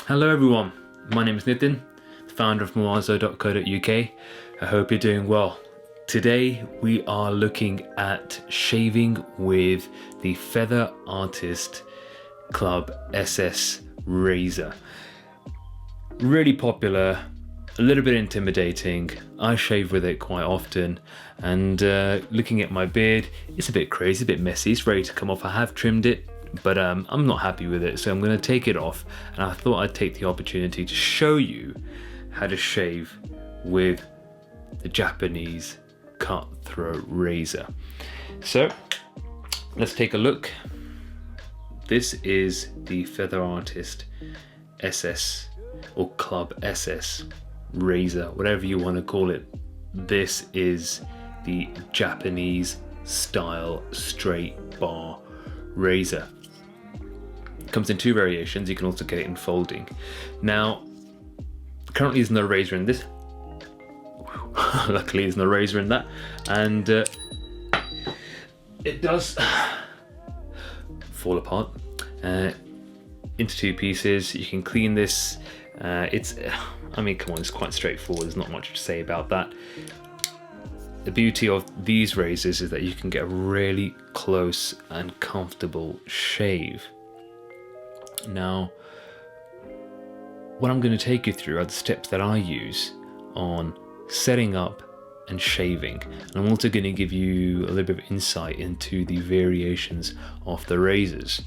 Hello everyone, my name is Nitin, the founder of Muazo.co.uk. I hope you're doing well. Today we are looking at shaving with the Feather Artist Club SS razor. Really popular, a little bit intimidating. I shave with it quite often, and looking at my beard, it's a bit crazy, a bit messy, it's ready to come off. I have trimmed it, but I'm not happy with it, so I'm going to take it off, and I thought I'd take the opportunity to show you how to shave with the Japanese cutthroat razor. So let's take a look. This is the Feather Artist SS or Club SS razor, whatever you want to call it. This is the Japanese style straight bar razor. It comes in two variations. You can also get it in folding. Now, currently there's no razor in this. Luckily there's no razor in that, and it does fall apart into two pieces. You can clean this. I mean, come on, it's quite straightforward. There's not much to say about that. The beauty of these razors is that you can get a really close and comfortable shave. Now, what I'm going to take you through are the steps that I use on setting up and shaving. And I'm also going to give you a little bit of insight into the variations of the razors.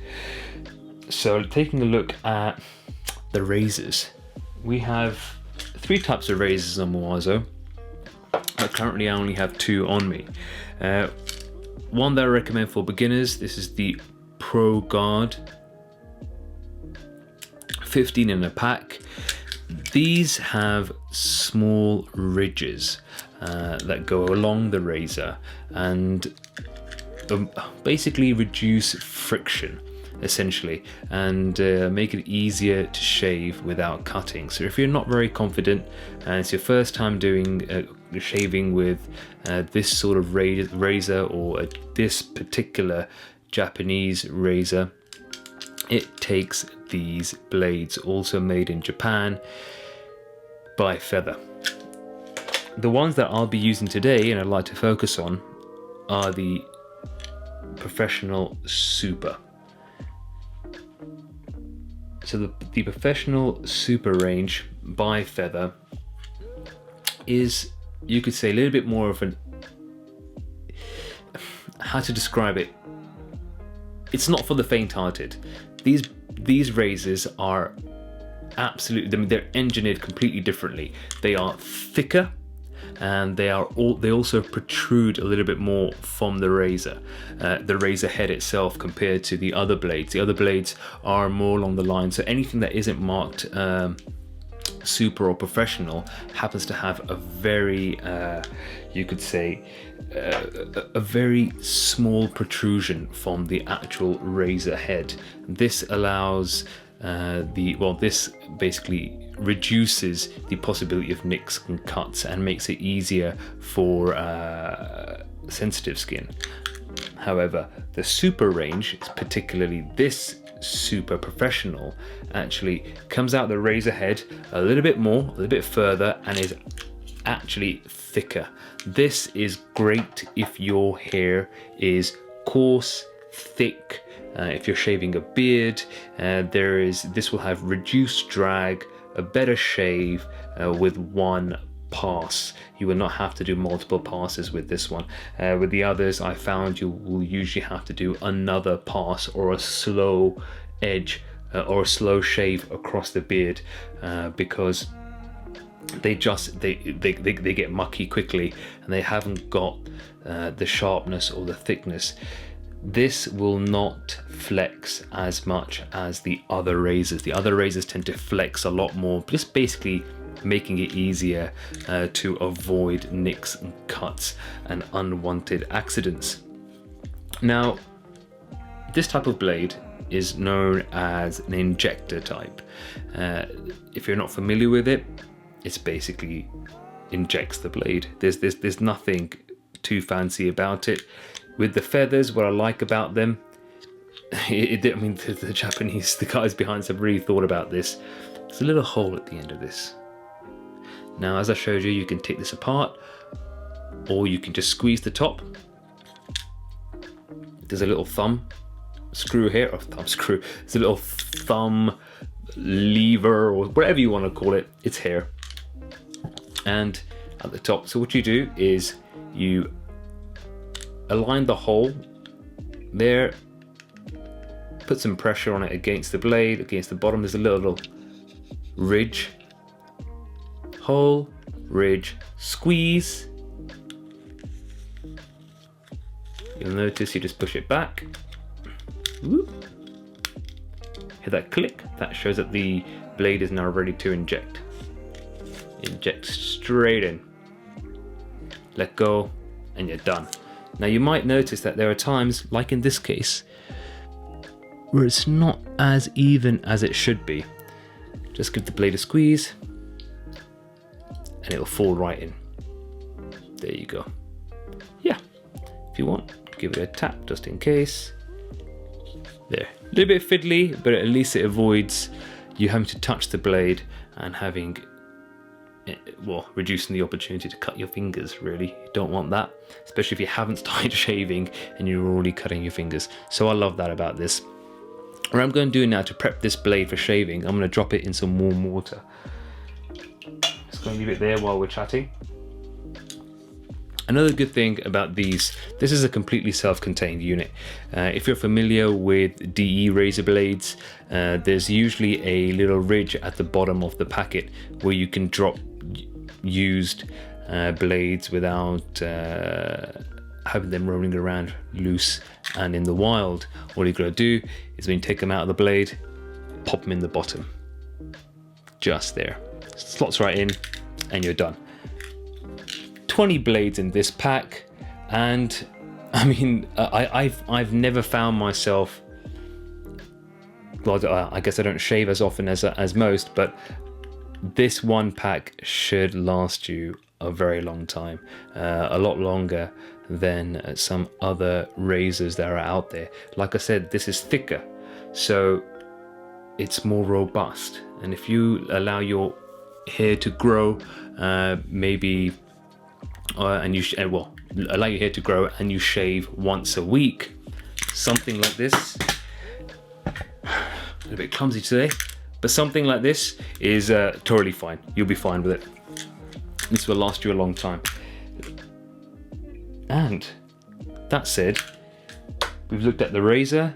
So, taking a look at the razors, we have three types of razors on Muazo. Currently I only have two on me. One that I recommend for beginners, this is the Pro Guard, 15 in a pack. These have small ridges that go along the razor and basically reduce friction, essentially, and make it easier to shave without cutting. So if you're not very confident and it's your first time doing shaving with this sort of razor or this particular Japanese razor, it takes these blades, also made in Japan by Feather. The ones that I'll be using today and I'd like to focus on are the Professional Super. So the Professional Super range by Feather is, you could say, a little bit more of an, how to describe it, it's not for the faint-hearted. These razors are absolutely, I mean, they're engineered completely differently. They are thicker, and they also protrude a little bit more from the razor head itself compared to the other blades. The other blades are more along the line, so anything that isn't marked super or professional happens to have a very you could say a very small protrusion from the actual razor head. This allows this basically reduces the possibility of nicks and cuts and makes it easier for sensitive skin. However, the Super range, particularly this Super Professional, actually comes out the razor head a little bit more, a little bit further, and is actually thicker. This is great if your hair is coarse, thick. If you're shaving a beard, this will have reduced drag, a better shave with one pass. You will not have to do multiple passes with this one. With the others, I found you will usually have to do another pass or a slow edge or a slow shave across the beard because they get mucky quickly and they haven't got the sharpness or the thickness. This will not flex as much as the other razors. The other razors tend to flex a lot more, just basically making it easier to avoid nicks and cuts and unwanted accidents. Now, this type of blade is known as an injector type. If you're not familiar with it, it's basically injects the blade. There's nothing too fancy about it. With the feathers, what I like about them, I mean, the Japanese, the guys behind have really thought about this. There's a little hole at the end of this. Now, as I showed you can take this apart, or you can just squeeze the top. There's a little thumb screw here, or thumb screw. There's a little thumb lever, or whatever you want to call it. It's here. And at the top, so what you do is you align the hole there, put some pressure on it against the blade, against the bottom. There's a little ridge, hole, ridge, squeeze. You'll notice you just push it back. Whoop. Hear that click? That shows that the blade is now ready to inject. Inject straight in. Let go, and you're done. Now you might notice that there are times, like in this case, where it's not as even as it should be. Just give the blade a squeeze, and it'll fall right in. There you go. Yeah, if you want, give it a tap just in case. There. A little bit fiddly, but at least it avoids you having to touch the blade and having, well, reducing the opportunity to cut your fingers, really. You don't want that, especially if you haven't started shaving and you're already cutting your fingers. So I love that about this. What I'm going to do now to prep this blade for shaving, I'm going to drop it in some warm water. Just going to leave it there while we're chatting. Another good thing about these, this is a completely self-contained unit. If you're familiar with DE razor blades, there's usually a little ridge at the bottom of the packet where you can drop used blades without having them rolling around loose and in the wild. All you've got to do is when you take them out of the blade, pop them in the bottom. Just there. Slots right in and you're done. 20 blades in this pack, and I mean, I've never found myself, well, I guess I don't shave as often as most, but this one pack should last you a very long time, a lot longer than some other razors that are out there. Like I said, this is thicker, so it's more robust, and if you allow your hair to grow, maybe and you allow your hair to grow and you shave once a week, something like this, a little bit clumsy today, but something like this is totally fine. You'll be fine with it. This will last you a long time. And that said, we've looked at the razor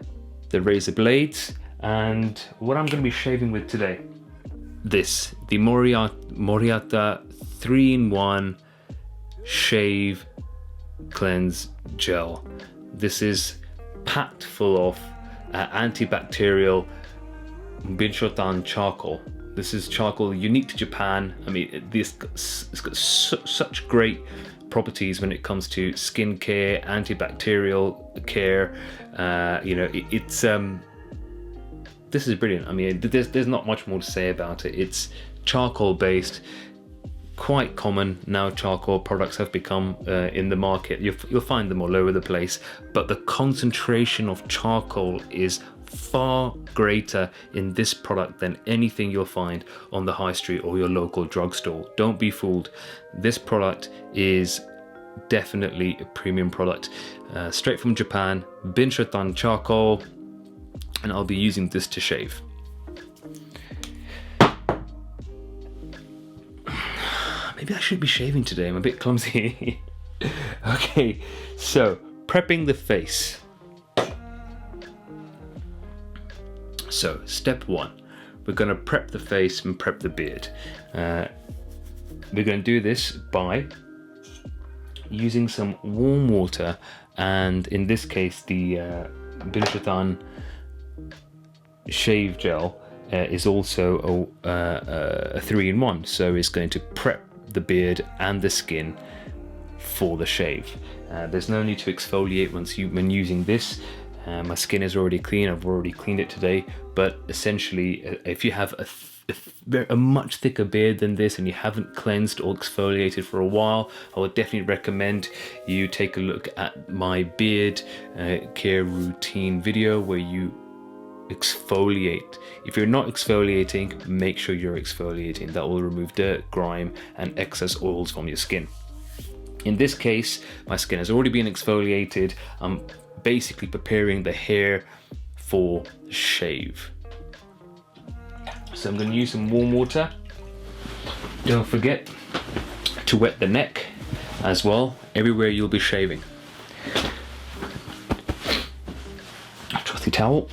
blades, and what I'm going to be shaving with today, the Morihata 3-in-1 shave cleanse gel. This is packed full of antibacterial Binchotan charcoal. This is charcoal unique to Japan. I mean, it's got such great properties when it comes to skin care, antibacterial care. This is brilliant. I mean, there's not much more to say about it. It's charcoal based. Quite common now. Charcoal products have become in the market. You'll find them all over the place, but the concentration of charcoal is far greater in this product than anything you'll find on the high street or your local drugstore. Don't be fooled. This product is definitely a premium product, straight from Japan, Binchotan charcoal, and I'll be using this to shave. Maybe I should be shaving today. I'm a bit clumsy. Okay, so prepping the face. So step one, we're going to prep the face and prep the beard. We're going to do this by using some warm water, and in this case the Binchotan shave gel is also a 3-in-1, so it's going to prep the beard and the skin for the shave. There's no need to exfoliate when using this. My skin is already clean. I've already cleaned it today, but essentially if you have a much thicker beard than this and you haven't cleansed or exfoliated for a while, I would definitely recommend you take a look at my beard care routine video where you exfoliate. If you're not exfoliating, make sure you're exfoliating. That will remove dirt, grime and excess oils from your skin. In this case, my skin has already been exfoliated. I'm basically preparing the hair for shave. So I'm going to use some warm water. Don't forget to wet the neck as well, everywhere you'll be shaving. Trusty towel.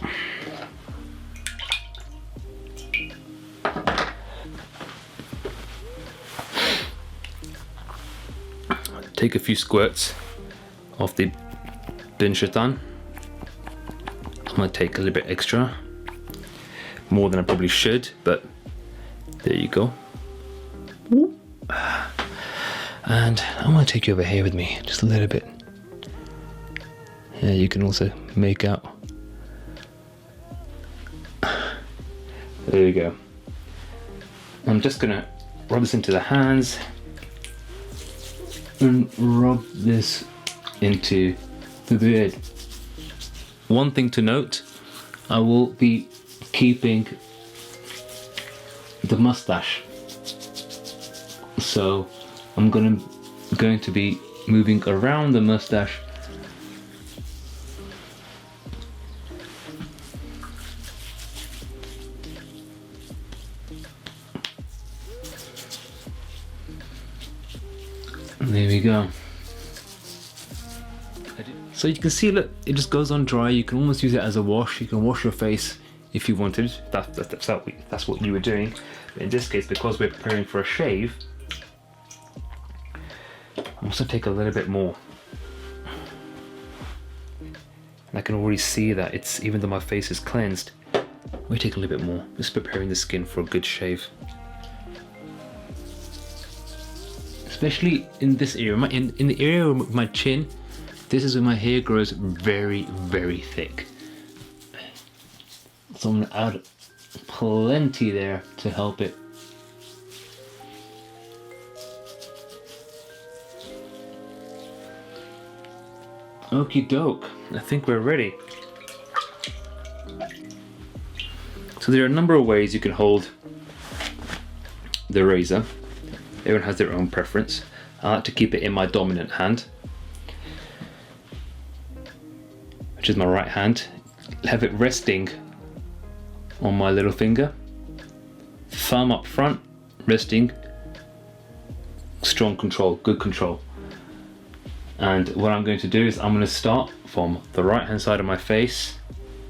Take a few squirts of the Binchotan. I'm going to take a little bit extra, more than I probably should, but there you go. And I'm going to take you over here with me just a little bit. Yeah, you can also make out. There you go. I'm just going to rub this into the hands and rub this into the beard. One thing to note, I will be keeping the mustache, so I'm going to be moving around the mustache There we go. So you can see, look, it just goes on dry. You can almost use it as a wash. You can wash your face if you wanted. That's what you were doing. But in this case, because we're preparing for a shave, I'm also take a little bit more. And I can already see that it's, even though my face is cleansed, we take a little bit more. Just preparing the skin for a good shave. Especially in this area, in the area of my chin, this is where my hair grows very, very thick. So I'm gonna add plenty there to help it. Okie doke, I think we're ready. So there are a number of ways you can hold the razor. Everyone has their own preference. I like to keep it in my dominant hand, which is my right hand. Have it resting on my little finger. Thumb up front, resting. Strong control, good control. And what I'm going to do is I'm going to start from the right hand side of my face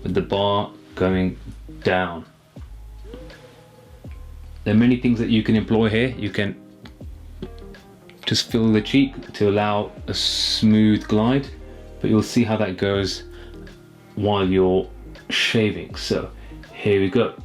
with the bar going down. There are many things that you can employ here. You can just fill the cheek to allow a smooth glide, but you'll see how that goes while you're shaving. So here we go.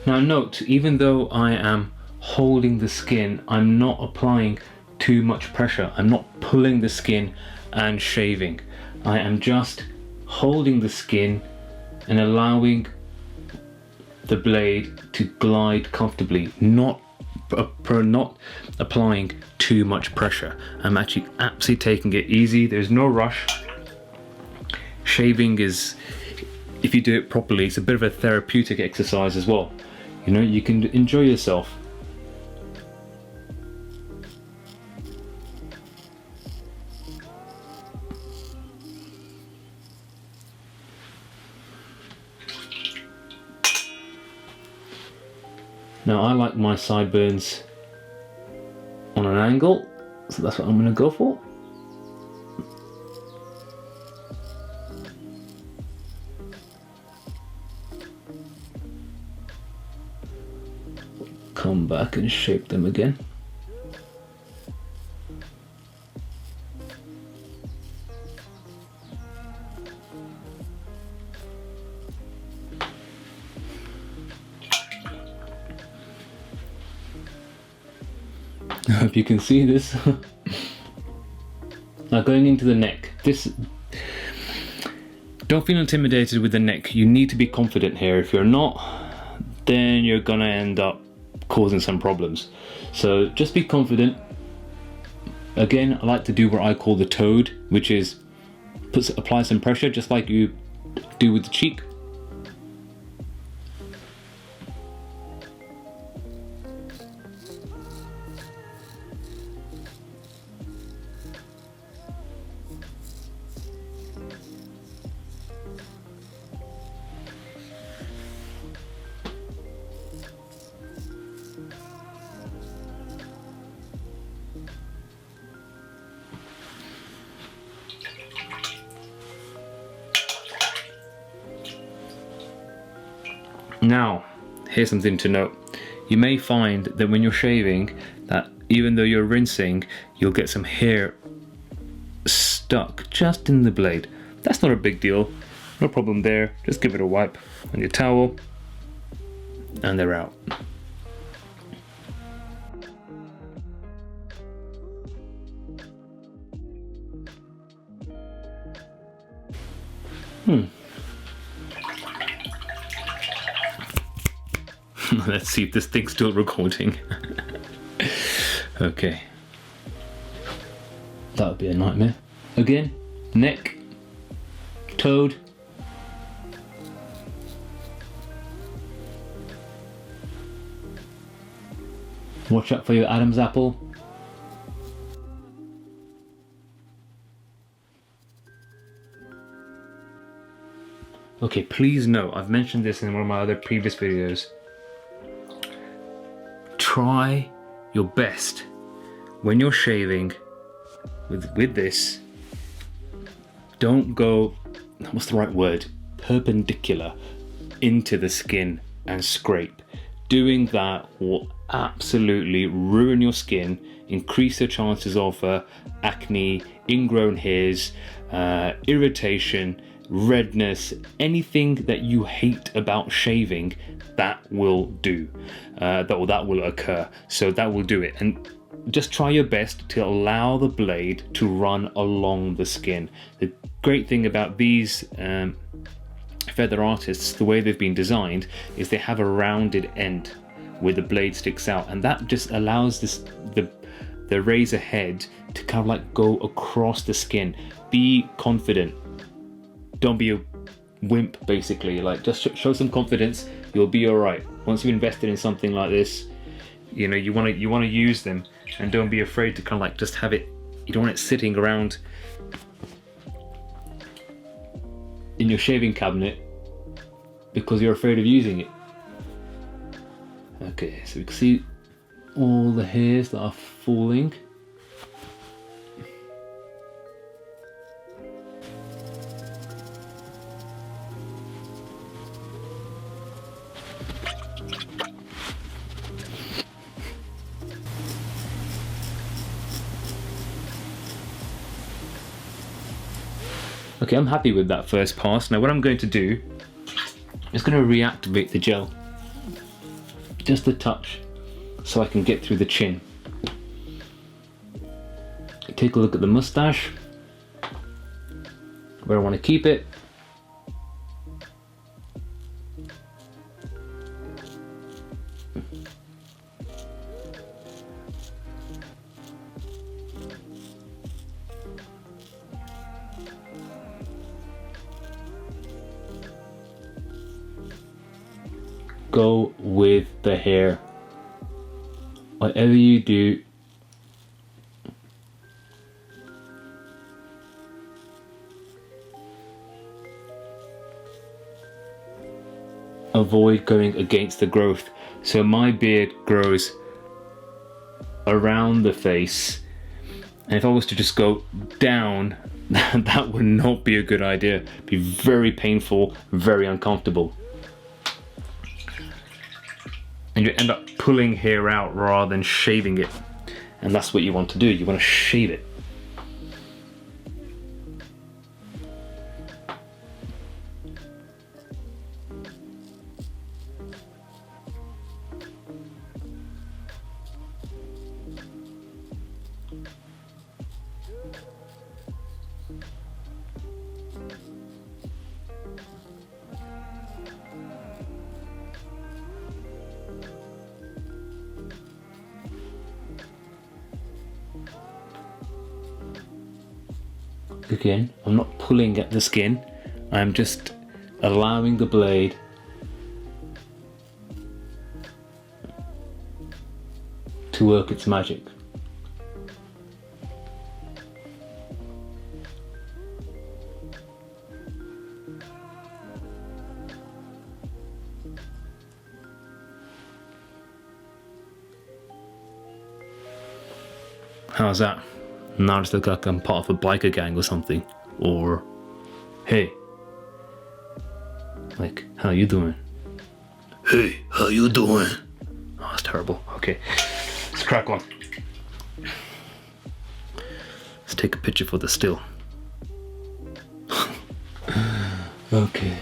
Now note, even though I am holding the skin, I'm not applying too much pressure. I'm not pulling the skin and shaving. I am just holding the skin and allowing the blade to glide comfortably, not applying too much pressure. I'm actually absolutely taking it easy. There's no rush. Shaving is, if you do it properly, it's a bit of a therapeutic exercise as well. You know, you can enjoy yourself. Now I like my sideburns on an angle, so that's what I'm going to go for. Come back and shape them again. I hope you can see this. Now going into the neck, don't feel intimidated with the neck. You need to be confident here. If you're not, then you're gonna end up causing some problems. So just be confident. Again, I like to do what I call the toad, which is apply some pressure just like you do with the cheek. Now, here's something to note. You may find that when you're shaving, that even though you're rinsing, you'll get some hair stuck just in the blade. That's not a big deal, no problem there. Just give it a wipe on your towel and they're out. Let's see if this thing's still recording. Okay. That would be a nightmare. Again, neck, toad. Watch out for your Adam's apple. Okay, please note, I've mentioned this in one of my other previous videos. Try your best when you're shaving with this. Don't go, what's the right word? Perpendicular into the skin and scrape. Doing that will absolutely ruin your skin, increase the chances of acne, ingrown hairs, irritation, redness, anything that you hate about shaving, that will do. That will occur. So that will do it. And just try your best to allow the blade to run along the skin. The great thing about these feather artists, the way they've been designed, is they have a rounded end where the blade sticks out, and that just allows the razor head to kind of like go across the skin. Be confident. Don't be a wimp, basically. Like, just show some confidence. You'll be all right. Once you've invested in something like this, you know, you want to use them, and don't be afraid to kind of like just have it. You don't want it sitting around in your shaving cabinet because you're afraid of using it. Okay, so we can see all the hairs that are falling. Okay, I'm happy with that first pass. Now what I'm going to do is going to reactivate the gel. Just a touch, so I can get through the chin. Take a look at the mustache, where I want to keep it. Go with the hair. Whatever you do, avoid going against the growth. So my beard grows around the face, and if I was to just go down, that would not be a good idea. It'd be very painful, very uncomfortable. And you end up pulling hair out rather than shaving it. And that's what you want to do. You want to shave it. Again, I'm not pulling at the skin, I'm just allowing the blade to work its magic. How's that? Now I just look like I'm part of a biker gang or something. Or, hey, like, how you doing? Hey, how you doing? Oh, that's terrible. Okay, let's crack on. Let's take a picture for the still. Okay.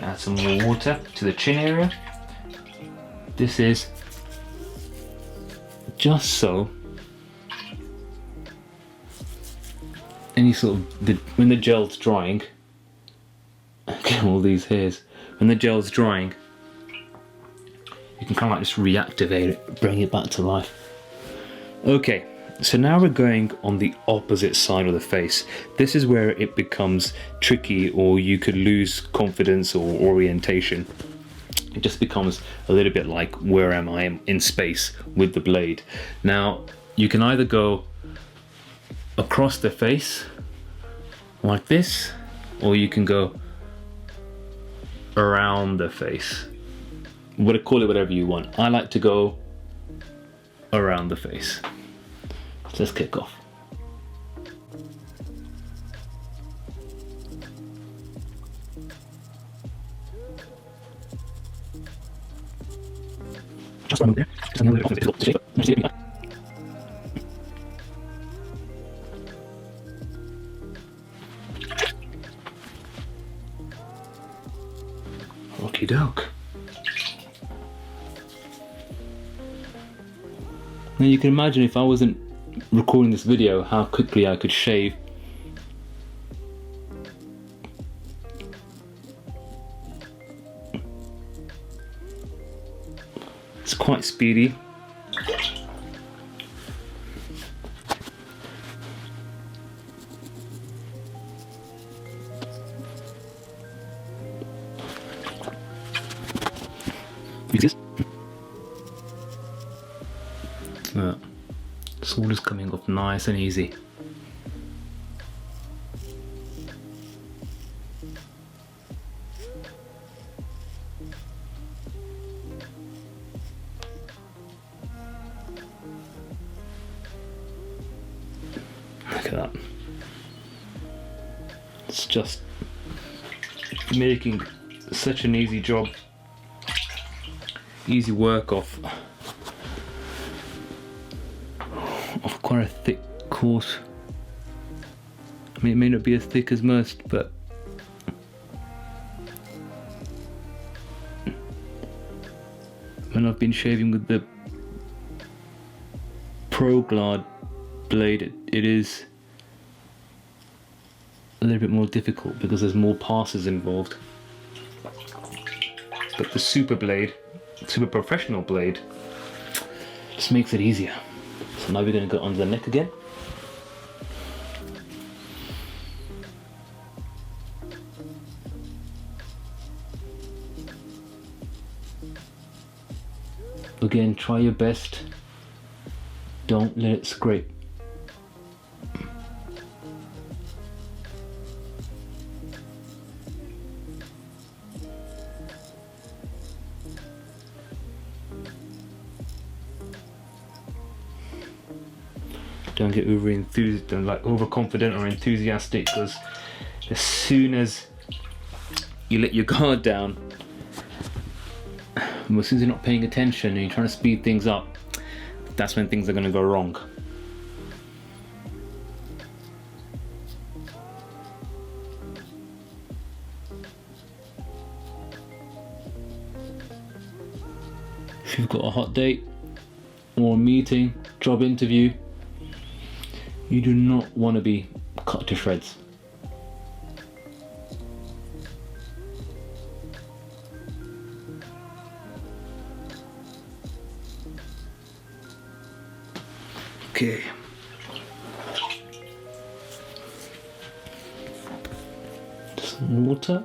Add some more water to the chin area. This is just so any sort of when the gel's drying, all these hairs, when the gel's drying, you can kind of like just reactivate it, bring it back to life. Okay, so now we're going on the opposite side of the face. This is where it becomes tricky, or you could lose confidence or orientation. It just becomes a little bit like, where am I in space with the blade? Now, you can either go across the face like this, or you can go around the face. Call it whatever you want. I like to go around the face. Let's kick off. Just one there. Just another bit of difficult to shape. Okie doke. Now you can imagine if I wasn't recording this video, how quickly I could shave. It's quite speedy. It's all just coming off nice and easy. Look at that. It's just making such an easy job, easy work of quite a thick course. I mean, it may not be as thick as most, but when I've been shaving with the Pro Glide blade, it is a little bit more difficult because there's more passes involved. But the super professional blade, just makes it easier. So now we're going to go under the neck again. Again, try your best. Don't let it scrape. Don't get overconfident or enthusiastic, because as soon as you let your guard down, as soon as you're not paying attention and you're trying to speed things up, that's when things are going to go wrong. If you've got a hot date or a meeting, job interview, you do not want to be cut to shreds. Okay. Some water.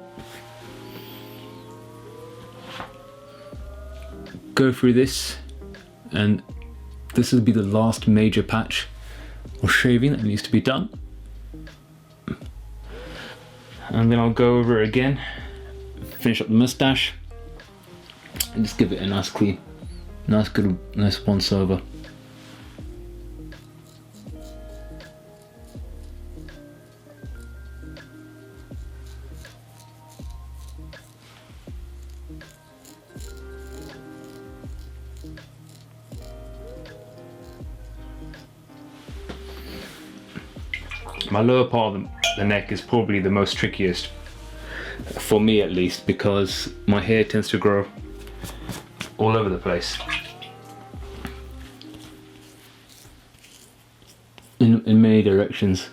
Go through this, and this will be the last major patch or shaving that needs to be done, and then I'll go over it again, finish up the mustache, and just give it a nice clean, nice once over. My lower part of the neck is probably the most trickiest, for me at least, because my hair tends to grow all over the place. In many directions.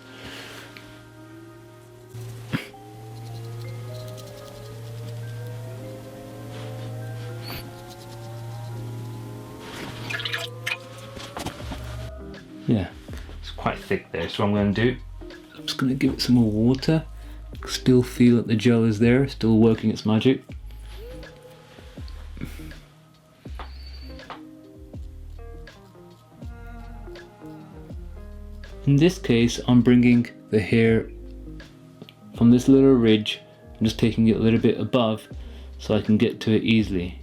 Yeah, it's quite thick there, so what I'm going to do, I'm just going to give it some more water. Still feel that the gel is there, still working its magic. In this case, I'm bringing the hair from this little ridge, I'm just taking it a little bit above so I can get to it easily.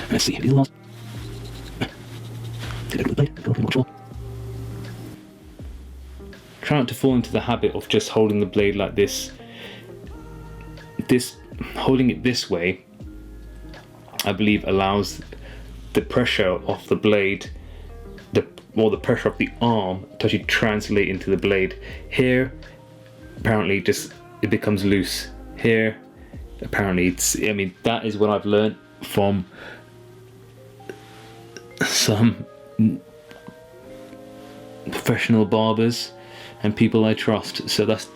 Let's see, you lost. Try not to fall into the habit of just holding the blade like this. Holding it this way, I believe, allows the pressure of the blade, the pressure of the arm, to actually translate into the blade. Here, apparently, it becomes loose. Here, apparently, that is what I've learned from some professional barbers and people I trust, so that's,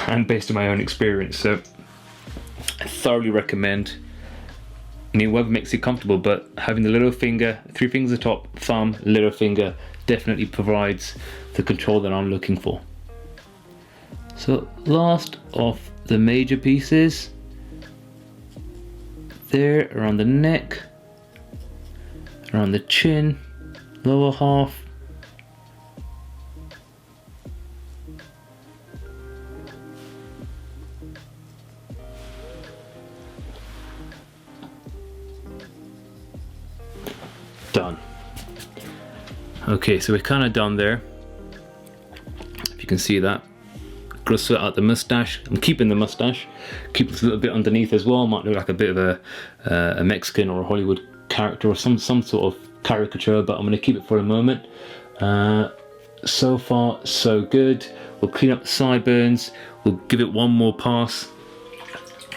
and based on my own experience, so I thoroughly recommend, whoever makes you comfortable, but having the little finger, 3 fingers at the top, thumb, little finger, definitely provides the control that I'm looking for. So last of the major pieces, there around the neck, around the chin, lower half. Done. Okay, so we're kind of done there. If you can see that. Gonna sort out the mustache. I'm keeping the mustache. Keep this a little bit underneath as well. Might look like a bit of a Mexican or a Hollywood character or some sort of caricature, but I'm going to keep it for a moment. So far so good. We'll clean up the sideburns, we'll give it one more pass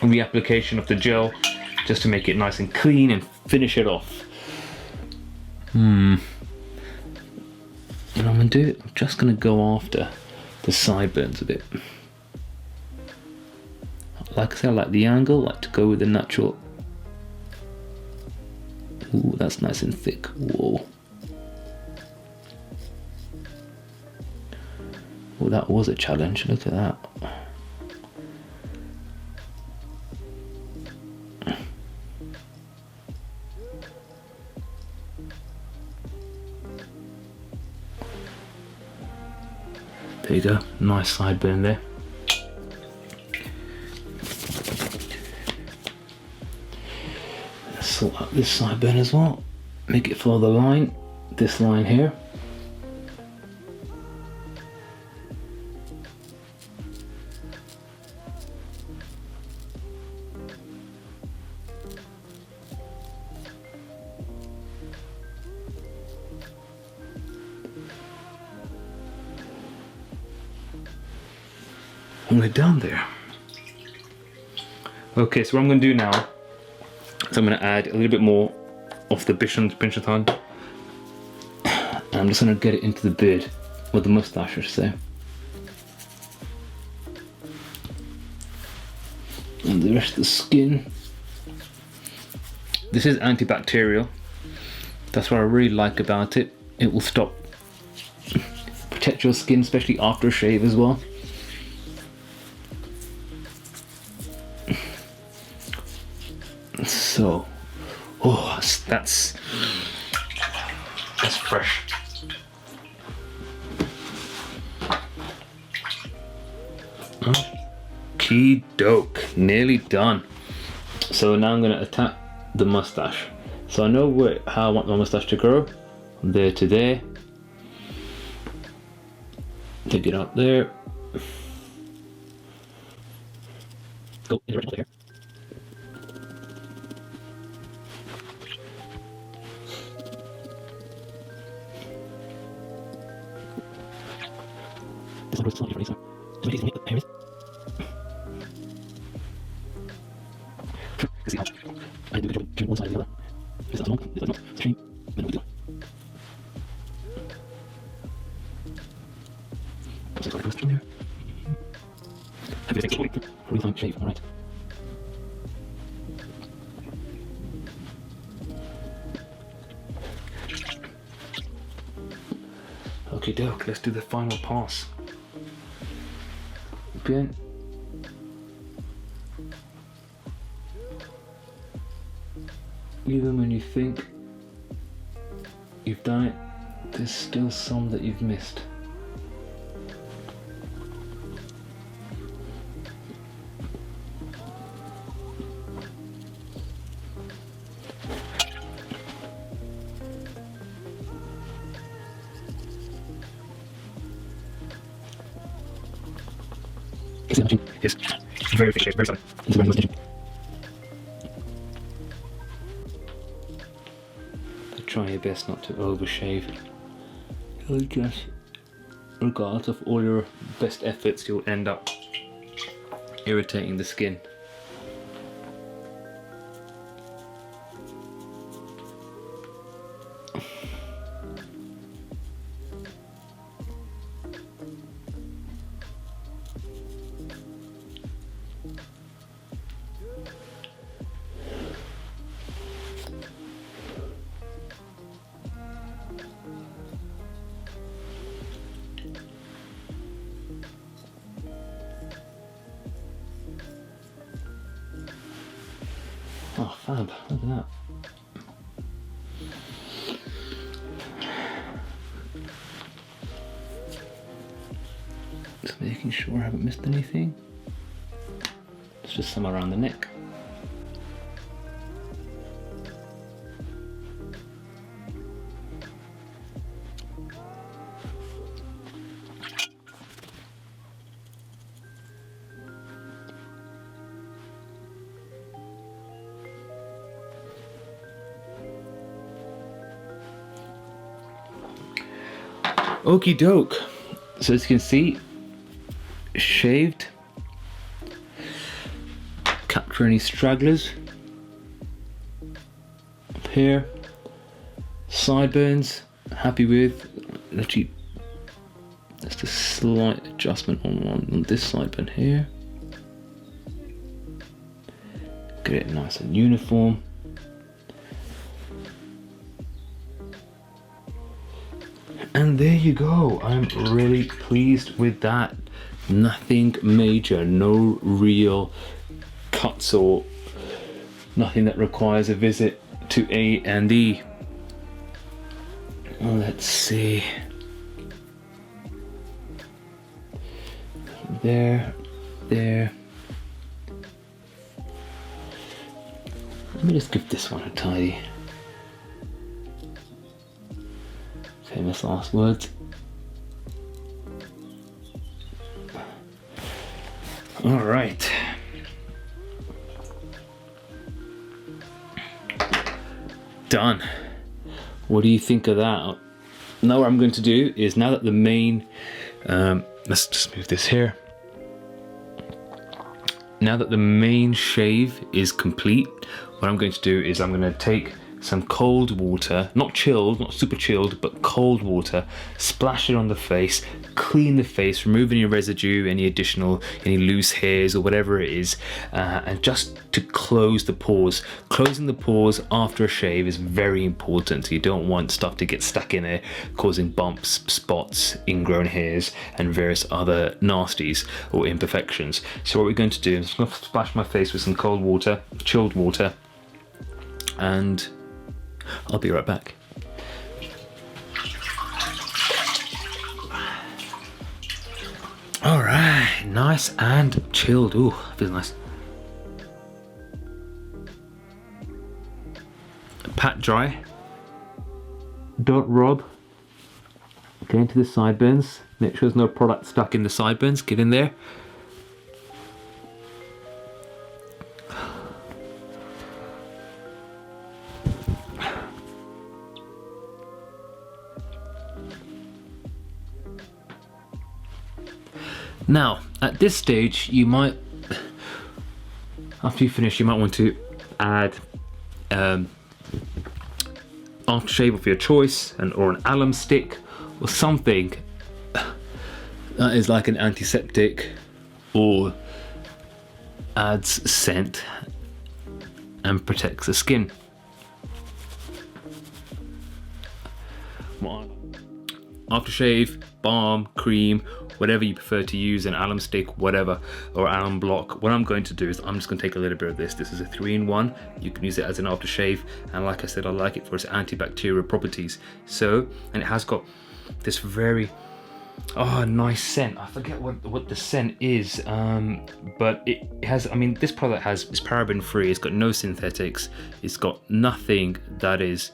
on the application of the gel just to make it nice and clean and finish it off. What I'm going to do, I'm just going to go after the sideburns a bit. Like I said, I like the angle, I like to go with the natural. Ooh, that's nice and thick. Whoa. Oh, that was a challenge. Look at that. There you go. Nice sideburn there. Let's sort out this sideburn as well. Make it follow the line. This line here. And we're down there. Okay, so what I'm going to do now is I'm going to add a little bit more of the Binchotan. And I'm just going to get it into the beard, or the mustache, I should say. And the rest of the skin. This is antibacterial. That's what I really like about it. It will protect your skin, especially after a shave as well. So, oh, that's fresh. Okie doke, nearly done. So now I'm going to attack the mustache. So I know how I want my mustache to grow. From there to there. Take it up there. Go in the original there. This one was slightly funny, so make the hairs. See how I do the trim one side and the other. This is long, this is not, stream, then we do. So it's like this there. Have you think really fine shave, alright. Okay, doke, let's do the final pass. Again. Even when you think you've done it, there's still some that you've missed. Yes, very efficient, very solid. It's very mustache. Try your best not to overshave. You'll just, regardless of all your best efforts, you'll end up irritating the skin. Oh, fab, look at that. Just making sure I haven't missed anything. It's just some around the neck. Okie doke. So as you can see, shaved. Capture any stragglers. Up here. Sideburns. Happy with. Actually Just a slight adjustment on this sideburn here. Get it nice and uniform. And there you go. I'm really pleased with that. Nothing major, no real cuts or nothing that requires a visit to A&E. Let's see. There. Let me just give this one a tidy. Famous last words. All right. Done. What do you think of that? Now what I'm going to do is, now that the main, let's just move this here. Now that the main shave is complete, what I'm going to do is I'm going to take some cold water, not chilled, not super chilled, but cold water, splash it on the face, clean the face, remove any residue, any loose hairs or whatever it is, and just to close the pores. Closing the pores after a shave is very important. You don't want stuff to get stuck in there, causing bumps, spots, ingrown hairs, and various other nasties or imperfections. So what we're going to do is I'm going to splash my face with some cold water, chilled water, and I'll be right back. All right, nice and chilled. Ooh, feels nice. Pat dry. Don't rub. Get into the sideburns. Make sure there's no product stuck in the sideburns. Get in there. Now, at this stage, you might, after you finish, you might want to add aftershave of your choice, or an alum stick, or something that is like an antiseptic or adds scent and protects the skin. Aftershave, balm, cream, whatever you prefer to use, an alum stick, whatever, or alum block. What I'm going to do is I'm just going to take a little bit of this. This is a 3-in-1. You can use it as an aftershave, and like I said, I like it for its antibacterial properties. So, and it has got this very nice scent. I forget what the scent is, but it has, I mean, this product is paraben free. It's got no synthetics. It's got nothing that is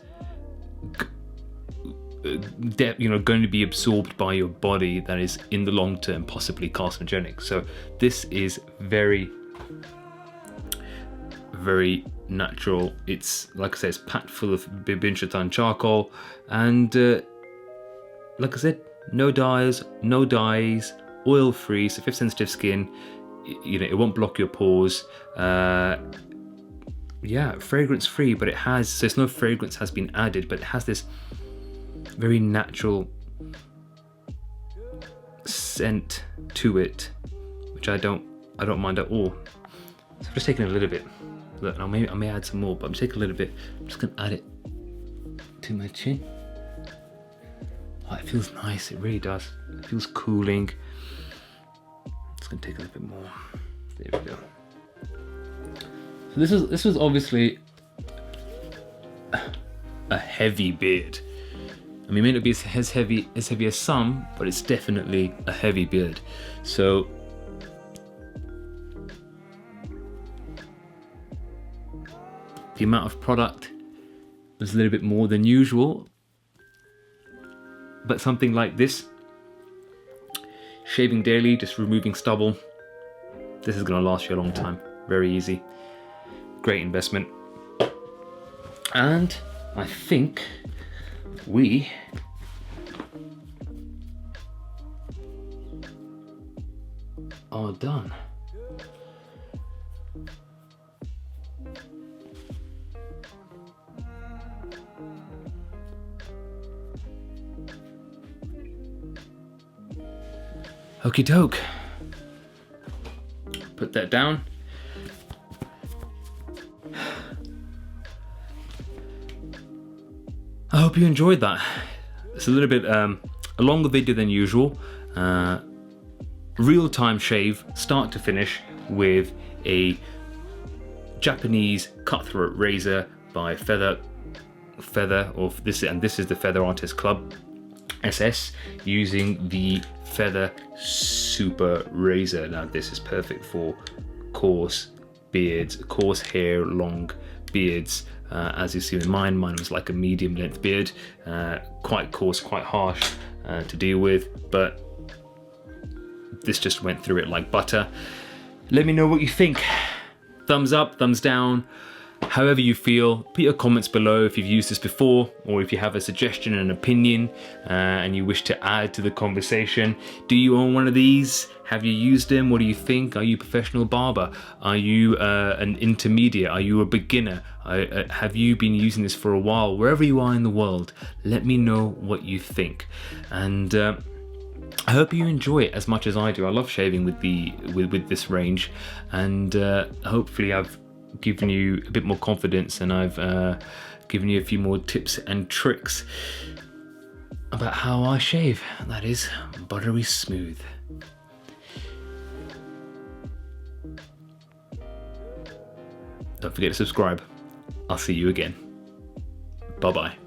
going to be absorbed by your body that is in the long term possibly carcinogenic. So this is very, very natural. It's, like I said, it's packed full of Binchotan charcoal, and like I said, no dyes, oil free. So if you have sensitive skin, it won't block your pores. Fragrance free, but so it's no fragrance has been added, but it has this very natural scent to it, which I don't mind at all. So I'm just taking a little bit. Look, I may add some more, but I'm taking a little bit. I'm just gonna add it to my chin. Oh, it feels nice. It really does. It feels cooling. Just gonna take a little bit more. There we go. So this was obviously a heavy beard. I mean, it may not be as heavy as some, but it's definitely a heavy beard. So the amount of product is a little bit more than usual, but something like this, shaving daily, just removing stubble, this is going to last you a long time. Very easy, great investment, and I think we are done. Okie doke. Put that down. I hope you enjoyed that. It's a little bit a longer video than usual. Real-time shave, start to finish, with a Japanese cutthroat razor by Feather of this, and this is the Feather Artist Club SS, using the Feather Super Razor. Now this is perfect for coarse beards, coarse hair, long beards. As you see with mine was like a medium length beard, quite coarse, quite harsh to deal with, but this just went through it like butter. Let me know what you think. Thumbs up, thumbs down, however you feel. Put your comments below if you've used this before, or if you have a suggestion and an opinion and you wish to add to the conversation. Do you own one of these? Have you used them? What do you think? Are you a professional barber? Are you an intermediate? Are you a beginner? Have you been using this for a while? Wherever you are in the world, let me know what you think. And I hope you enjoy it as much as I do. I love shaving with this range, and hopefully I've given you a bit more confidence, and I've given you a few more tips and tricks about how I shave. That is buttery smooth. Don't forget to subscribe. I'll see you again. Bye bye.